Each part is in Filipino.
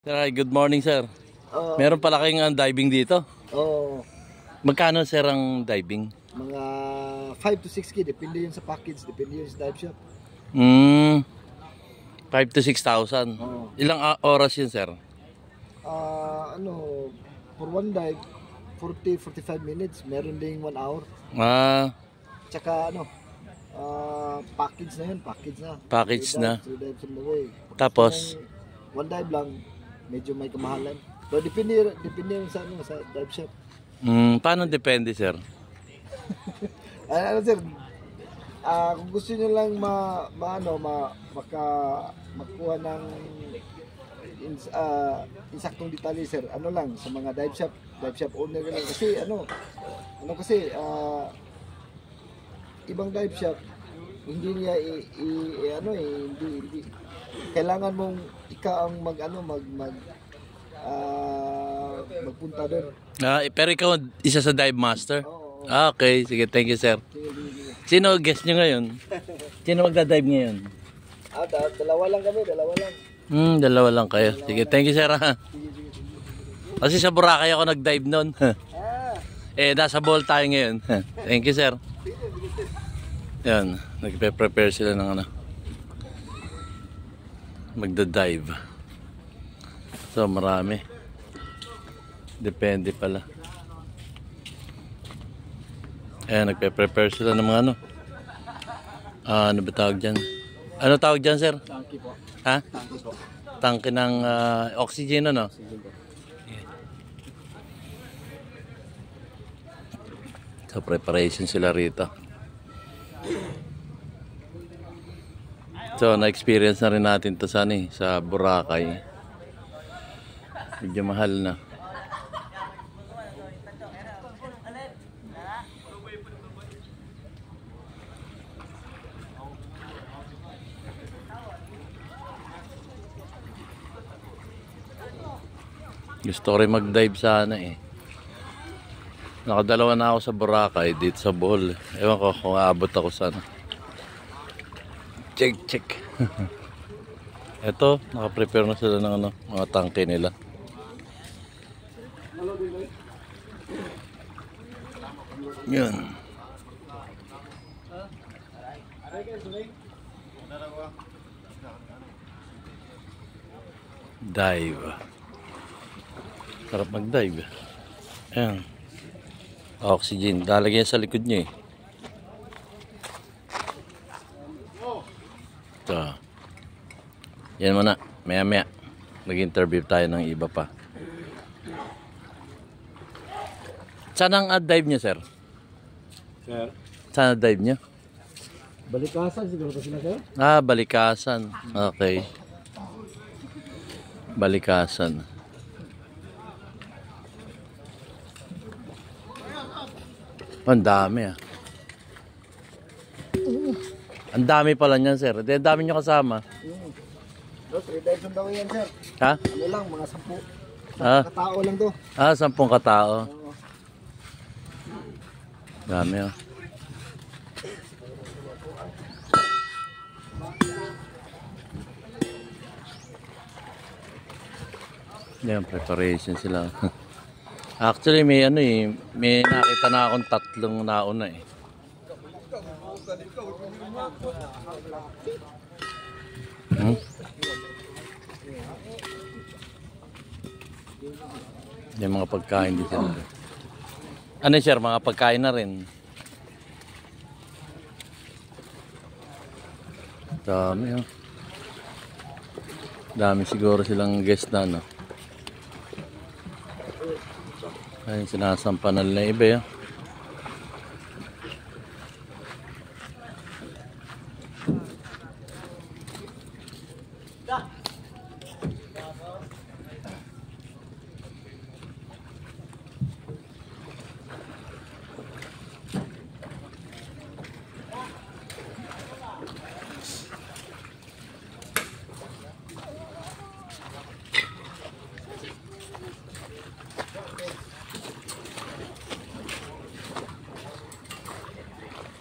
Sir, hi, good morning, sir. Oo. Meron pala kayong diving dito. Oo. Magkano, sir, ang diving? Mga 5 to 6K, depende yun sa package, depende yun sa dive shop. 5 to 6,000. Oo. Ilang oras yun, sir? For one dive, 40-45 minutes, meron ding 1 hour. Tsaka package na yun, package na. Package na. 3 dives on the way. Tapos? One dive lang, medyo may kamahalan. So, depende yun sa dive shop. Paano depende, sir? Sir, kung gusto niyo lang makuha ng insaktong detalye, sir, sa mga dive shop owner lang kasi ibang dive shop hindi niya hindi kailangan mong ikaw ang magpunta doon. Pero ikaw isa sa dive master? Oo. Okay, sige, thank you, sir. Sino guest nyo ngayon? Sino magda-dive ngayon? Dalawa lang kami, dalawa lang. Dalawa lang kayo. Sige, thank you, sir. Kasi sa Boracay ako nag-dive noon. Nasa Bohol tayo ngayon. Thank you, sir. Yan, nagpe-prepare sila ng magda-dive. So, marami. Depende pala. Nagpe-prepare sila ng mga ano ba tawag dyan? Ano tawag dyan, sir? Tangki po. Ha? Tangki po. Tangke ng oxygen, ano? So, preparation sila rito. So, na-experience na rin natin to sa Boracay. Medyo mahal na. Gusto ko rin mag-dive sana eh. Nakadalawa na ako sa Boracay dito sa Bohol. Ewan ko kung aabot ako sana. Check. Ito, naka-prepare na sila ng mga tangke nila. Yun. Dive. Sarap mag-dive. Ayan. Oxygen. Lalagyan sa likod niya eh. Ito. Yan muna. Maya-maya. Mag-interview tayo ng iba pa. Saan ang dive niyo, sir? Sir? Saan ang dive niyo? Balikasan siguro pa sila, sir? Balikasan. Okay. Balikasan. Ang dami Ang dami pala niyan, sir. Ang dami nyo kasama. 3 dives on the way yan, sir. Ha? Mga 10. Katao lang to. 10 katao. Dami Yan, preparation sila. Actually, may may nakita na akong 3 nauna eh. Yung mga pagkain dito. Ano, sir? Mga pagkain na rin. Dami Dami siguro silang guest na Ayun, sinasampanal na iba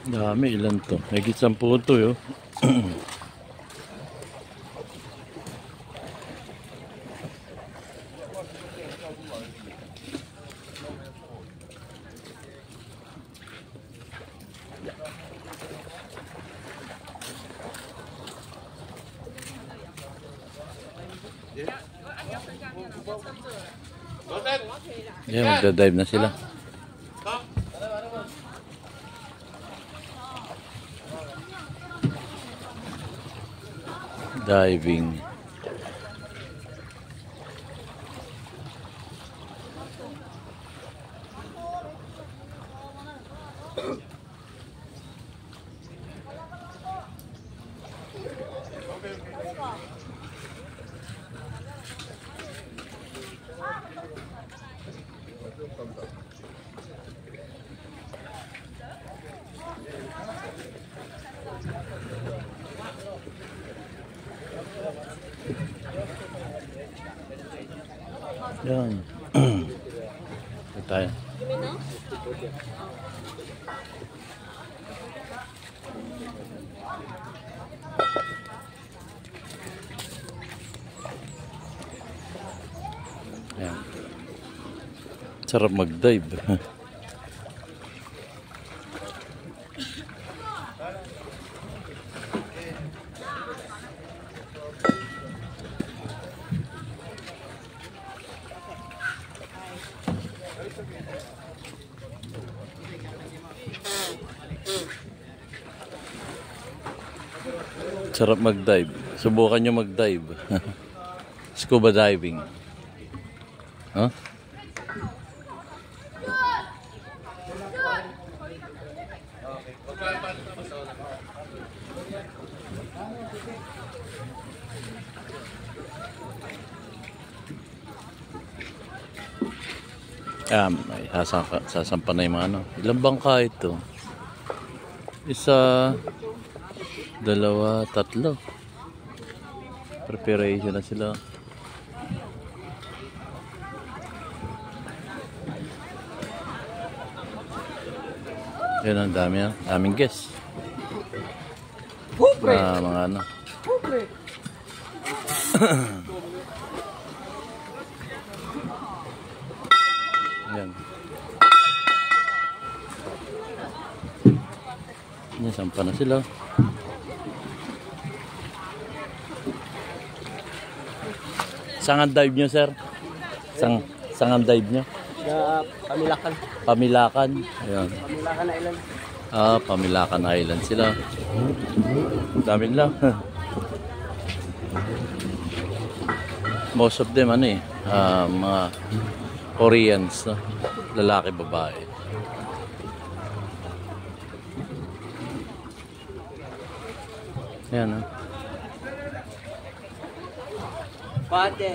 Dami, ilan to? Higit 10 to yun. Yeah, magda-dive na sila. Diving. Yan. Ito tayo. Yan. Sarap mag-dive. Sarap mag-dive. Subukan nyo mag-dive. Scuba diving. Huh? May sasampa na yung mga ano. Ilang bangka ito? Isa, dalawa, tatlo. Preparation na sila. Yan ang dami yan. Daming guests. Mga ano. Yan. Yan, sampa na sila. Saan ang dive nyo, sir? Saan ang dive nyo? Pamilakan. Pamilakan. Ayan. Pamilakan Island. Pamilakan Island sila. Dami lang. Most of them, mga Koreans, no? Lalaki, babae. Ayan, no? Pate.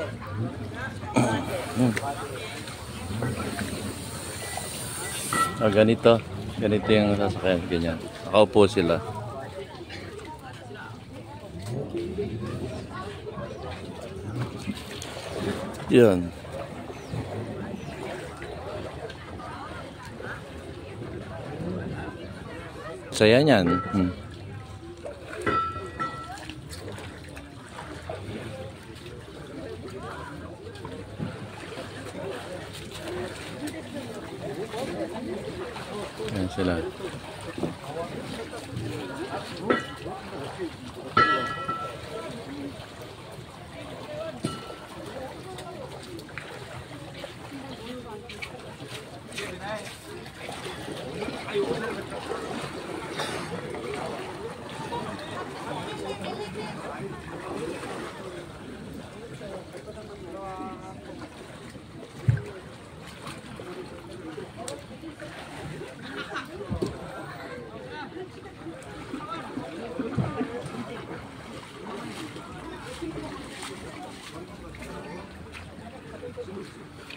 Ganito yung sasakyan, ganyan. Nakaupo sila. Yan. Saya niyan. Yan sila.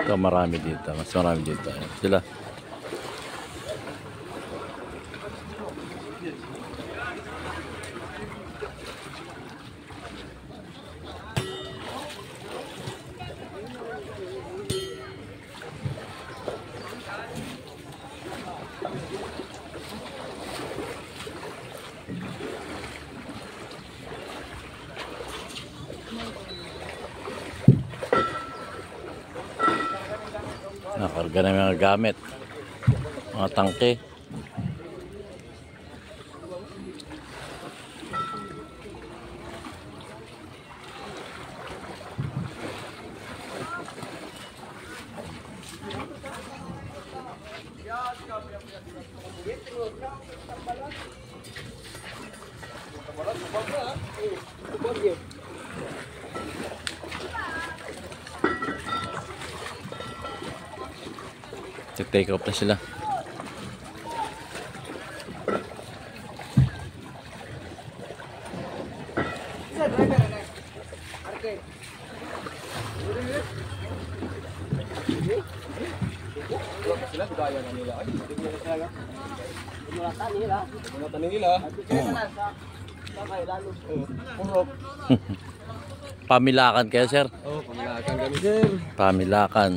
Ito marami dito, mas marami dito. Ayan sila. Nakarga na mga gamit, mga tangke. Take off na sila. Pamilakan kayo, sir? Oh, pamilakan kami, sir. Pamilakan.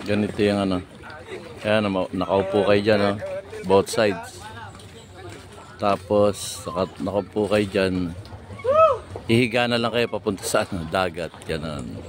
Ganito yung ano. Kaya nakaupo kayo dyan, no? Both sides. Tapos nakaupo kayo dyan. Hihiga na lang kayo papunta sa ano, dagat. Ganun.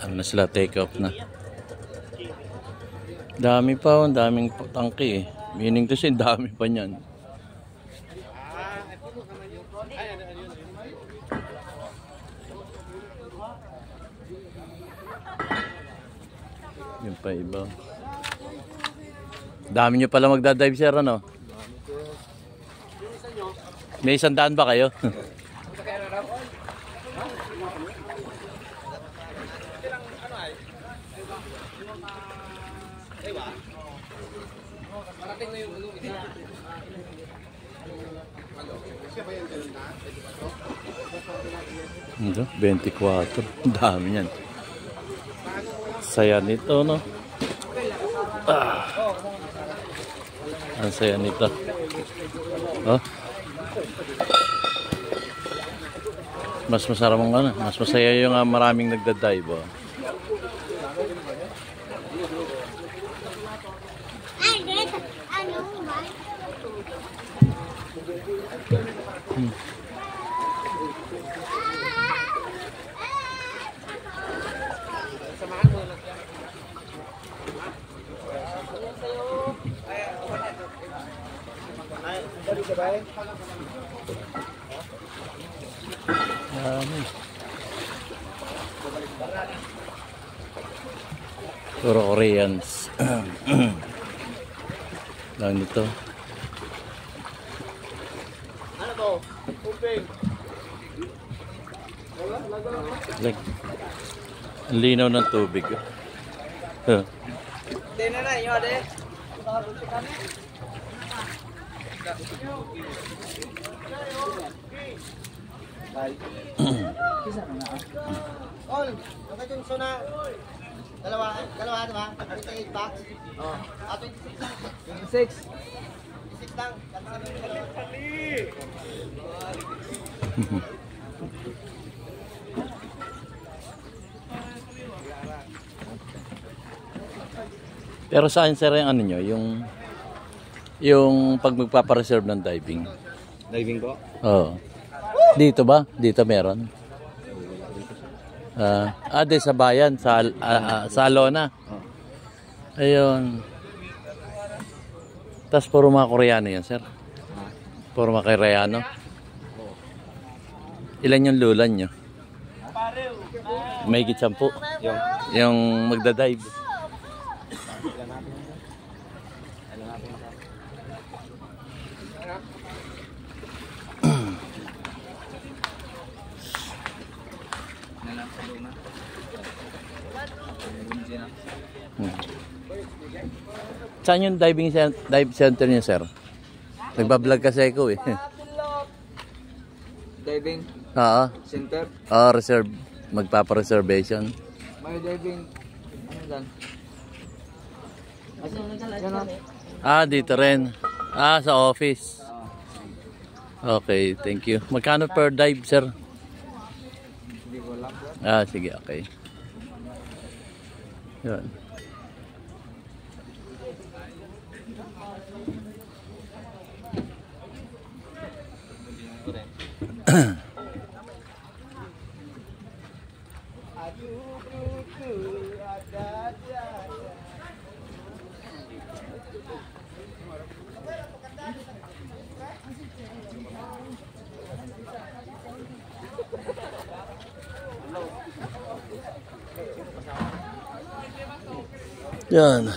Ano na sila, take off na. Dami pa, daming tangke eh. Meaning to say, dami pa niyan. Yun pa iba. Dami nyo pala magdadive, sir, ano? May 100 ba kayo? Ito, 24. Dami yan. Saya nito, no? Ang saya nito. Oh. Mas masarap ang ano. Mas masaya yung maraming nagdadive. Oh. Puro Koreans. Lang nito. Ano to? Uping. Like, ang linaw ng tubig. Ol, bakit yung suna? Dalawa, diba? 28 bucks. Oh. 26 lang. 26. 26 lang. Pero saan, sir, yung ano nyo? Yung pag magpapareserve ng diving? Diving po? Oo. Dito ba? Dito meron? Di sa bayan, sa Alona. Ayun. Tapos puro mga Koreano yan, sir? Puro mga Koreano? Ilan yung lulan nyo? May higit 10. Yung magdadive. Saan yung dive center niyo, sir? Nagbablog kasi ako eh. Diving Oo. center. Oo, reserve. Magpapa-reservation. May diving. Ano dan? Dito rin. Sa office. Okay, thank you. Magkano per dive, sir? Hindi ko alam. Sige, okay. Yun. Yan.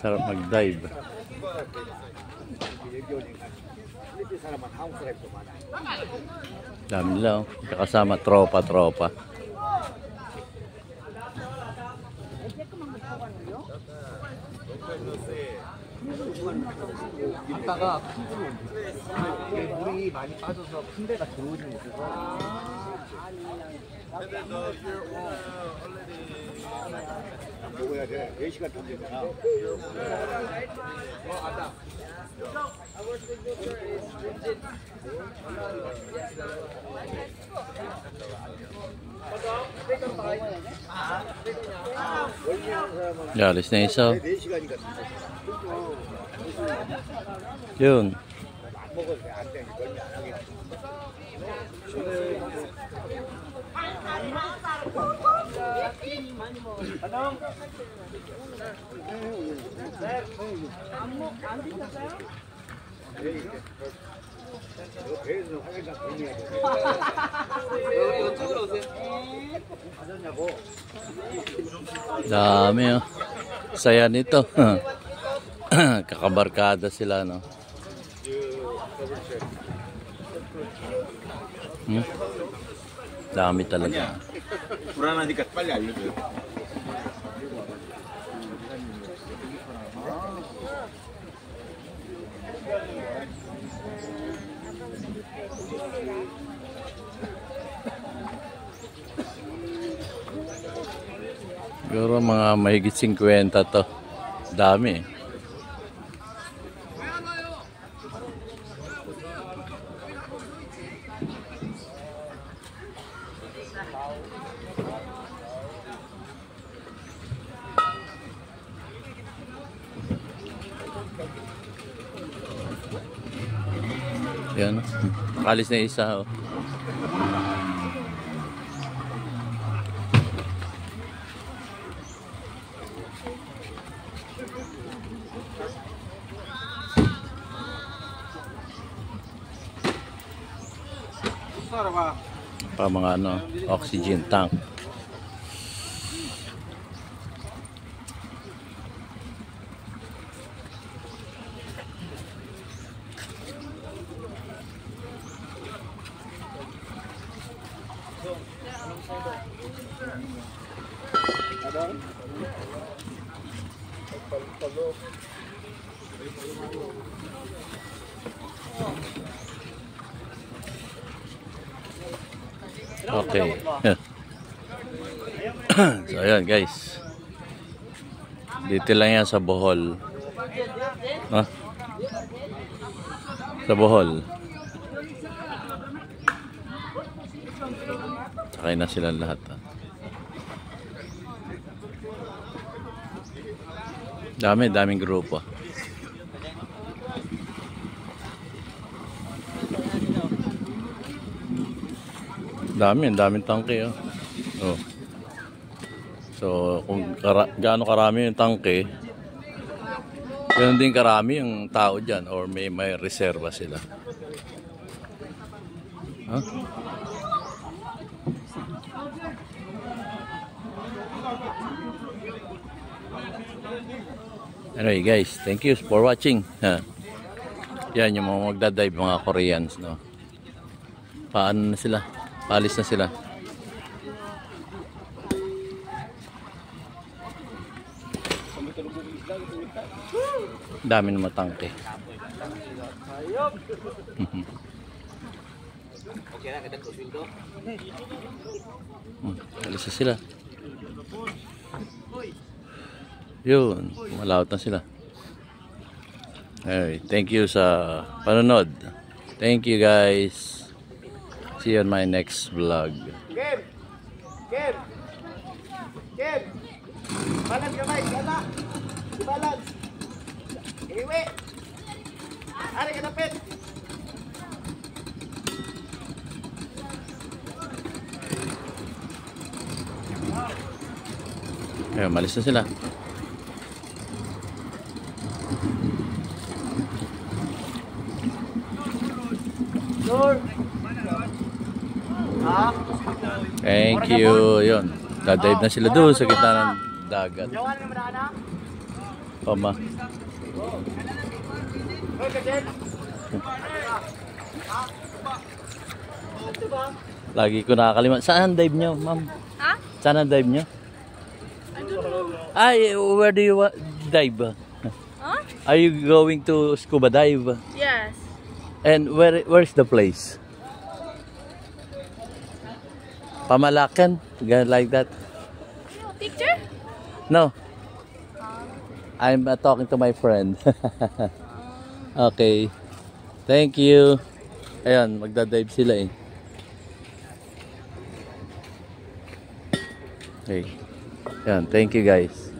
Sarap mag-dive. Dami lang. Kasama tropa. 아빠가 물이 많이 빠져서 큰 데가 들어오지 못해서 먹어야 돼. 4시간 던지잖아. Alis na isa. 4시간이니까 Yun. 먹어도 돼. 안 돼. 멀미 안 하게. 배에서 화장실 돌려야 돼. 이쪽으로 오세요. 가졌냐고. Dami oh. Saya nito. Kakabarkada sila, no? Dami talaga. 불안하니까 빨리 알려줘요. Siguro mga mahigit 50 to. Dami. Yan. Alis na isa. Oh. Pa mga ano, oxygen tank. Okay. So ayan guys. Dito lang yan sa Bohol. Sa Bohol. Sakay na sila lahat. Daming grupo. Daming tangke, oh. Oh. So, kung gaano karami yung tangke, ganoon din karami yung tao dyan or may reserva sila. Huh? Anyway guys, thank you for watching. Yan yung mga magdadive, mga Koreans, no. Paano na sila? Paalis na sila. Dami na matangke. Alis na sila. Yun, malawat na sila. Anyway, thank you sa panonood. Thank you guys. See you on my next vlog. Game! Game! Game! Balance kamay, gala! Balance! Iwi! Ari ka napit! Ayun, malis na sila. Lord! Ha? Thank you. Yun. Dadive na sila doon sa gitna ng dagat. Jawan naman na ana? Pama. Hoy, kajen! Lagi ko nakakalimutan. Saan ang dive nyo, ma'am? Ha? Saan ang dive nyo? I don't know. Ay, where do you dive? Huh? Are you going to scuba dive? Yes. And where's the place? Pamalakan? Like that? Picture? No. I'm talking to my friend. Okay. Thank you. Ayan, magdadive sila eh. Okay. Ayan, thank you guys.